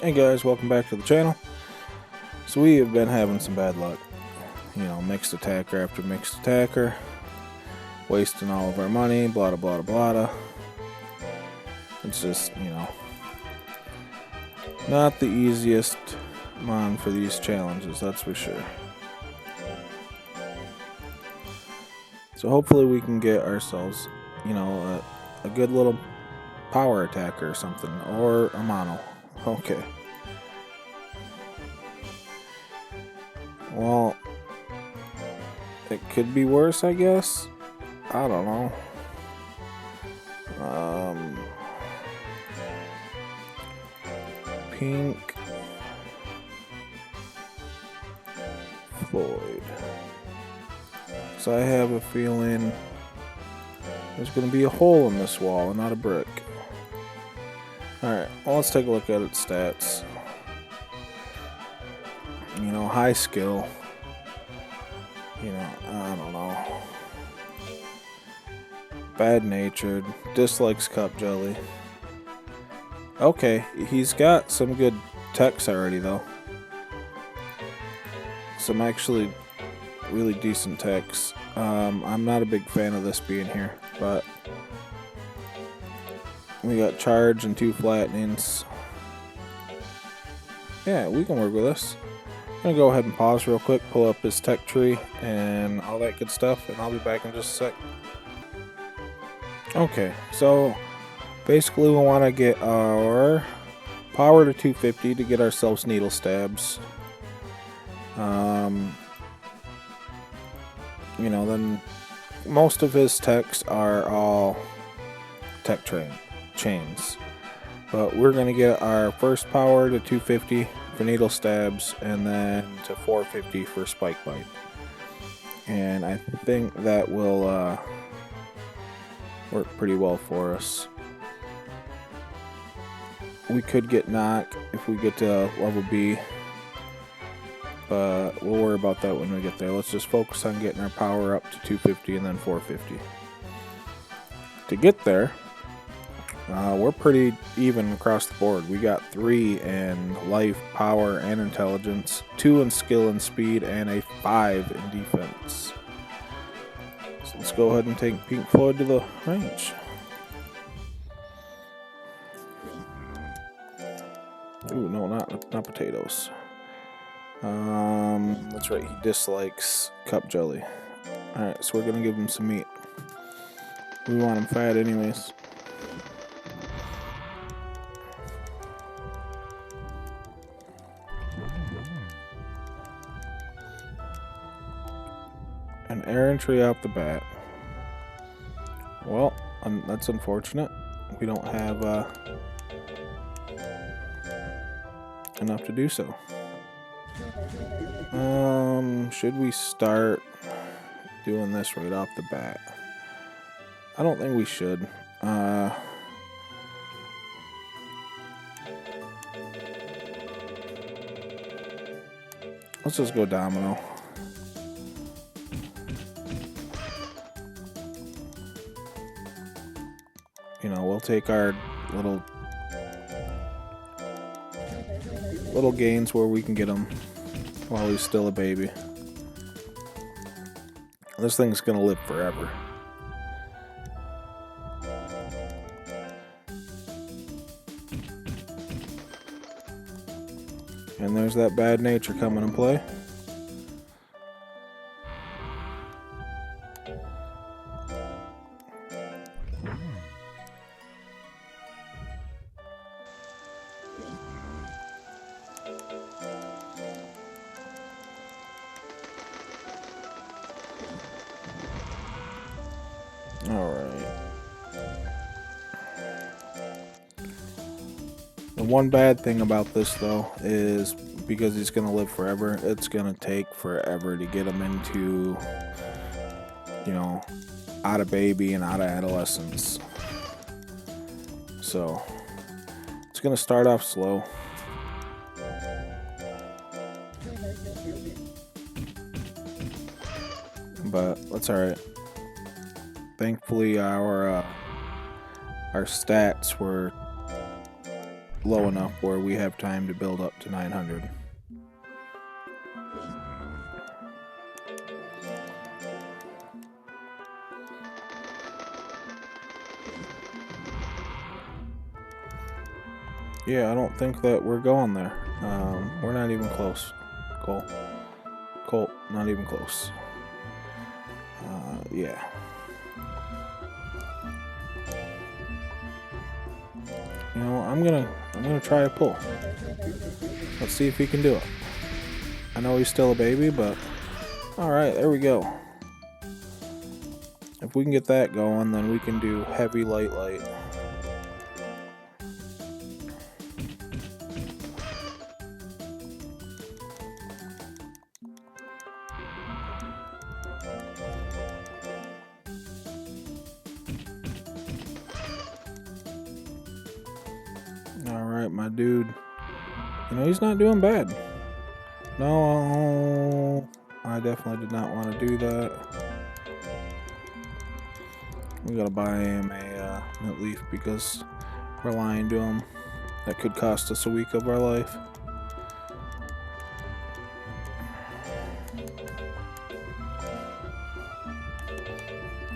Hey guys, welcome back to the channel. So we have been having some bad luck. You know, mixed attacker after mixed attacker. Wasting all of our money, blah blah blah blah. It's just, you know, not the easiest mon for these challenges, that's for sure. So hopefully we can get ourselves, you know, a good little power attacker or something. Or a mono. Okay. Well, it could be worse, I guess. I don't know. Pink Floyd. So I have a feeling there's going to be a hole in this wall and not a brick. Alright, well, let's take a look at its stats. You know, high skill. You know, I don't know. Bad-natured. Dislikes cup jelly. Okay, he's got some good techs already, though. Some actually really decent techs. I'm not a big fan of this being here, but we got charge and 2 flattenings. Yeah, we can work with this. I'm gonna go ahead and pause real quick, pull up his tech tree and all that good stuff, and I'll be back in just a sec. Okay, so basically we want to get our power to 250 to get ourselves needle stabs. You know, then most of his techs are all tech chains. But we're going to get our first power to 250 for needle stabs and then to 450 for spike bite. And I think that will work pretty well for us. We could get knock if we get to level B, but we'll worry about that when we get there. Let's just focus on getting our power up to 250 and then 450. To get there, we're pretty even across the board. We got 3 in life, power, and intelligence, 2 in skill and speed, and a 5 in defense. So let's go ahead and take Pink Floyd to the range. Ooh, no, not potatoes. That's right, he dislikes cup jelly. Alright, so we're gonna give him some meat. We want him fat anyways. An errantry off the bat. Well, that's unfortunate. We don't have enough to do so. Should we start doing this right off the bat? I don't think we should. Let's just go domino. You know, we'll take our little gains where we can get him while he's still a baby. This thing's gonna live forever. And there's that bad nature coming in play. Alright. The one bad thing about this, though, is because he's going to live forever, it's going to take forever to get him into, you know, out of baby and out of adolescence. So, it's going to start off slow. But that's alright. Thankfully, our stats were low enough where we have time to build up to 900. Yeah, I don't think that we're going there. We're not even close. Colt, not even close. Yeah. You know, I'm gonna try a pull. Let's see if he can do it. I know he's still a baby, but all right, there we go. If we can get that going, then we can do heavy, light, light. Alright, my dude. You know, he's not doing bad. No, I definitely did not want to do that. We gotta buy him a mint leaf because we're lying to him. That could cost us a week of our life.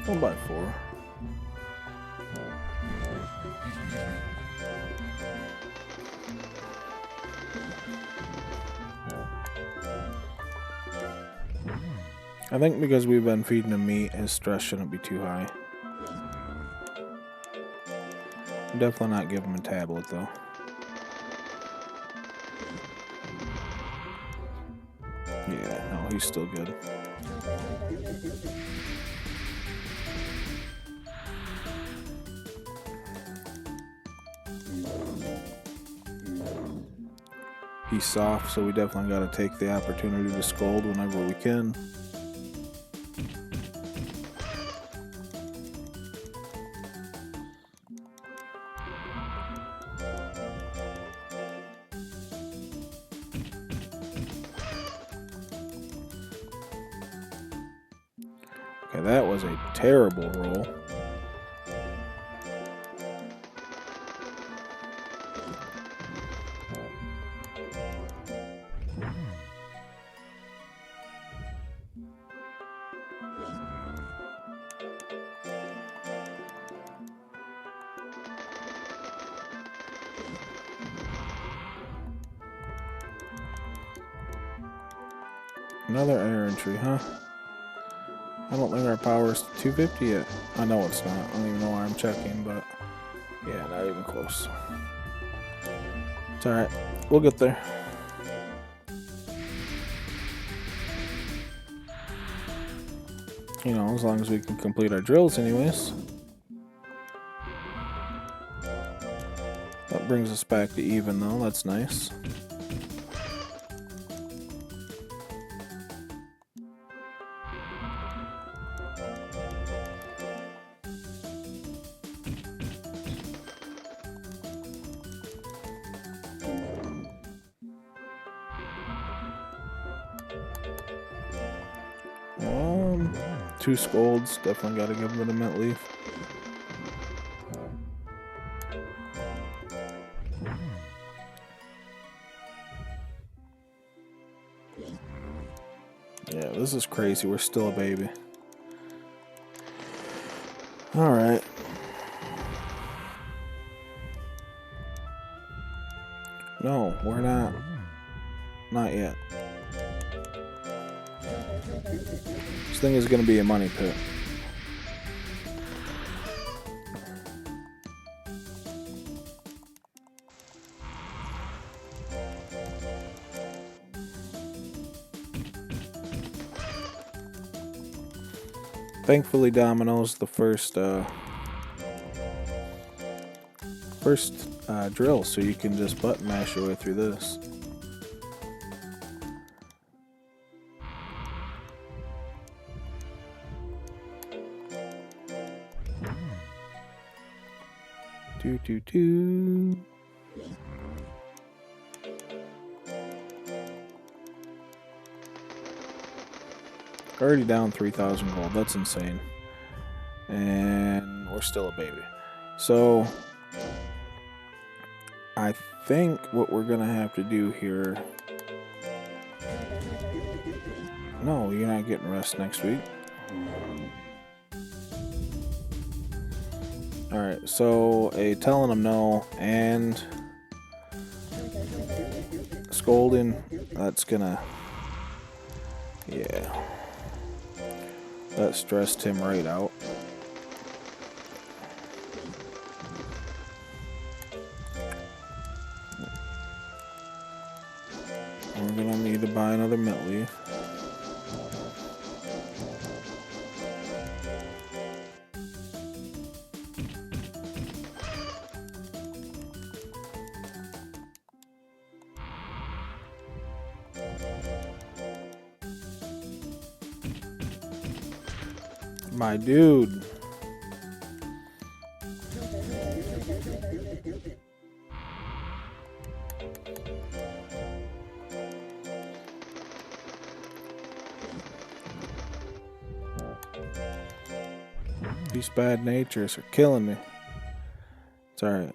I'll buy 4. I think because we've been feeding him meat, his stress shouldn't be too high. Definitely not give him a tablet though. Yeah, no, he's still good. He's soft, so we definitely got to take the opportunity to scold whenever we can. Okay, that was a terrible roll. Another error entry, huh? I don't think our power is 250 yet. I know it's not. I don't even know why I'm checking, but yeah, not even close. It's alright. We'll get there. You know, as long as we can complete our drills anyways. That brings us back to even though. That's nice. Two scolds, definitely got to give them a mint leaf. Yeah, this is crazy. We're still a baby. All right. No, we're not. Not yet. This thing is going to be a money pit. Thankfully, Domino's the first drill, so you can just button mash your way through this. Do. Already down 3,000 gold. That's insane. And we're still a baby. So I think what we're gonna have to do here... No, you're not getting rest next week. Alright, so a telling them no and scolding, that's gonna... Yeah. That stressed him right out. We're gonna need to buy another mint leaf. My dude. These bad natures are killing me. It's alright.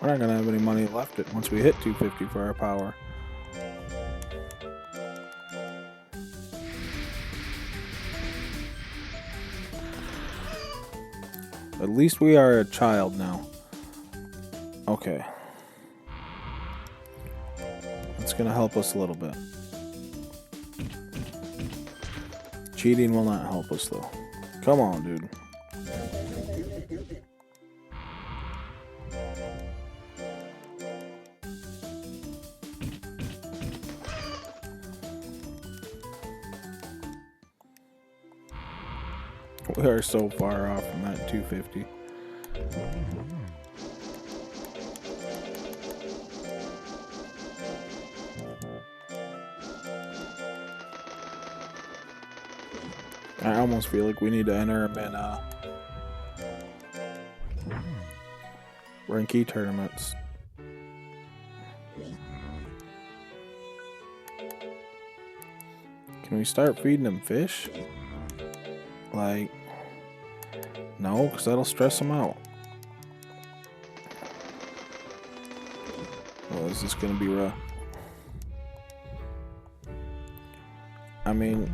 We're not gonna have any money left once we hit 250 for our power. At least we are a child now. Okay. That's gonna help us a little bit. Cheating will not help us though. Come on, dude. We are so far off from that 250. I almost feel like we need to enter him in ranky tournaments. Can we start feeding him fish? Like, no, because that'll stress him out. Well, is this going to be rough? I mean,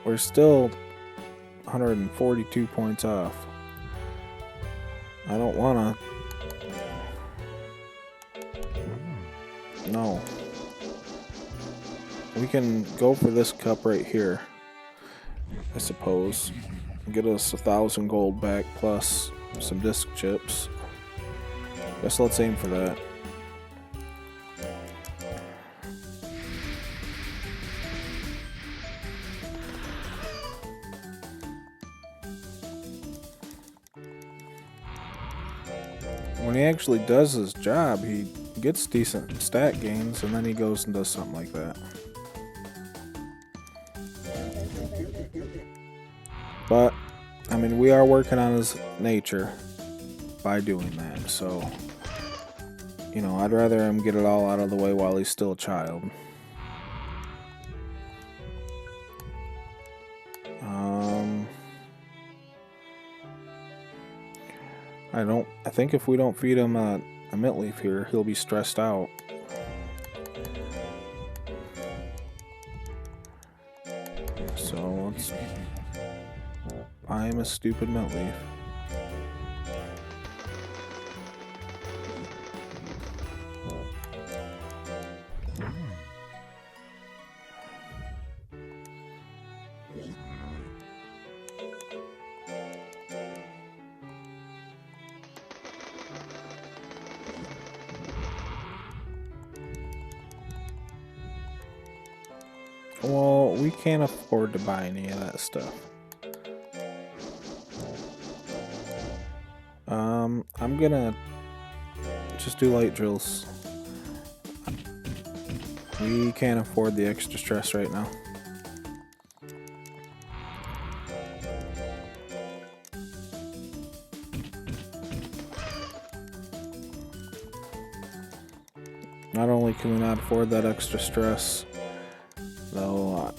we're still 142 points off. I don't want to... No. We can go for this cup right here, I suppose. Get us 1,000 gold back plus some disc chips. Guess let's aim for that. When he actually does his job, he gets decent stat gains, and then he goes and does something like that. But, I mean, we are working on his nature by doing that, so, you know, I'd rather him get it all out of the way while he's still a child. I think if we don't feed him a mint leaf here, he'll be stressed out. So let's buy him a stupid mint leaf. Well, we can't afford to buy any of that stuff. I'm gonna just do light drills. We can't afford the extra stress right now. Not only can we not afford that extra stress, though,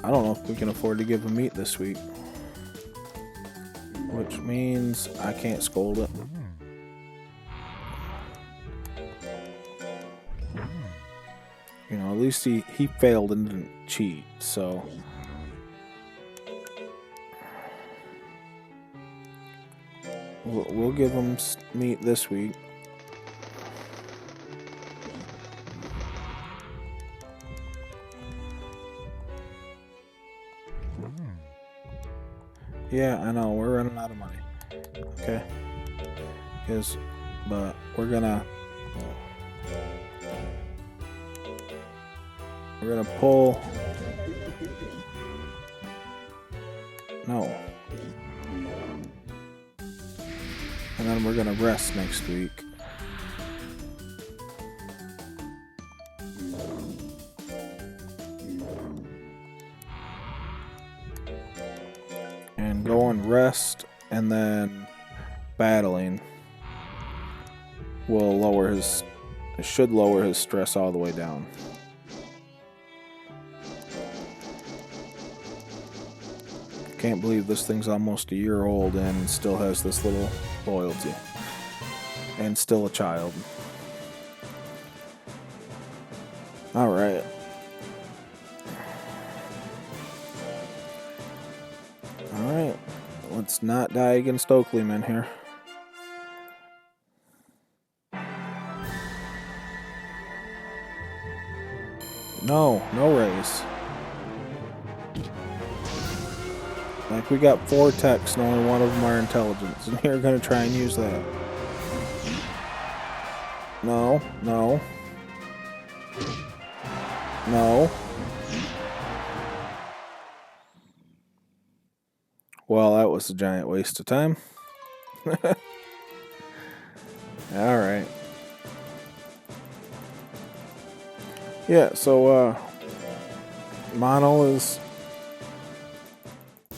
I don't know if we can afford to give him meat this week. Which means I can't scold it. You know, at least he failed and didn't cheat, so... We'll give him meat this week. Yeah, I know, we're running out of money. Okay. But we're gonna pull. No. And then we're gonna rest next week. And go and rest, and then battling will lower his. It should lower his stress all the way down. Can't believe this thing's almost a year old and still has this little loyalty. And still a child. Alright. Alright. Let's not die against Oakleyman here. No raise. Like, we got 4 techs and only one of them are intelligence, and you're gonna try and use that. No. Well, that was a giant waste of time. Alright. Yeah, so, mono is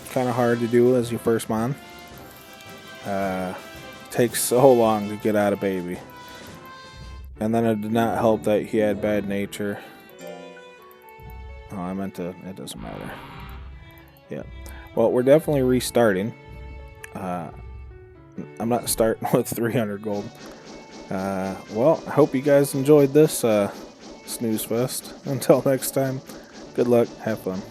kind of hard to do as your first mon. Takes so long to get out of baby. And then it did not help that he had bad nature. Oh, I meant to, it doesn't matter. Yeah. Well, we're definitely restarting. I'm not starting with 300 gold. Well, I hope you guys enjoyed this snooze fest. Until next time, good luck, have fun.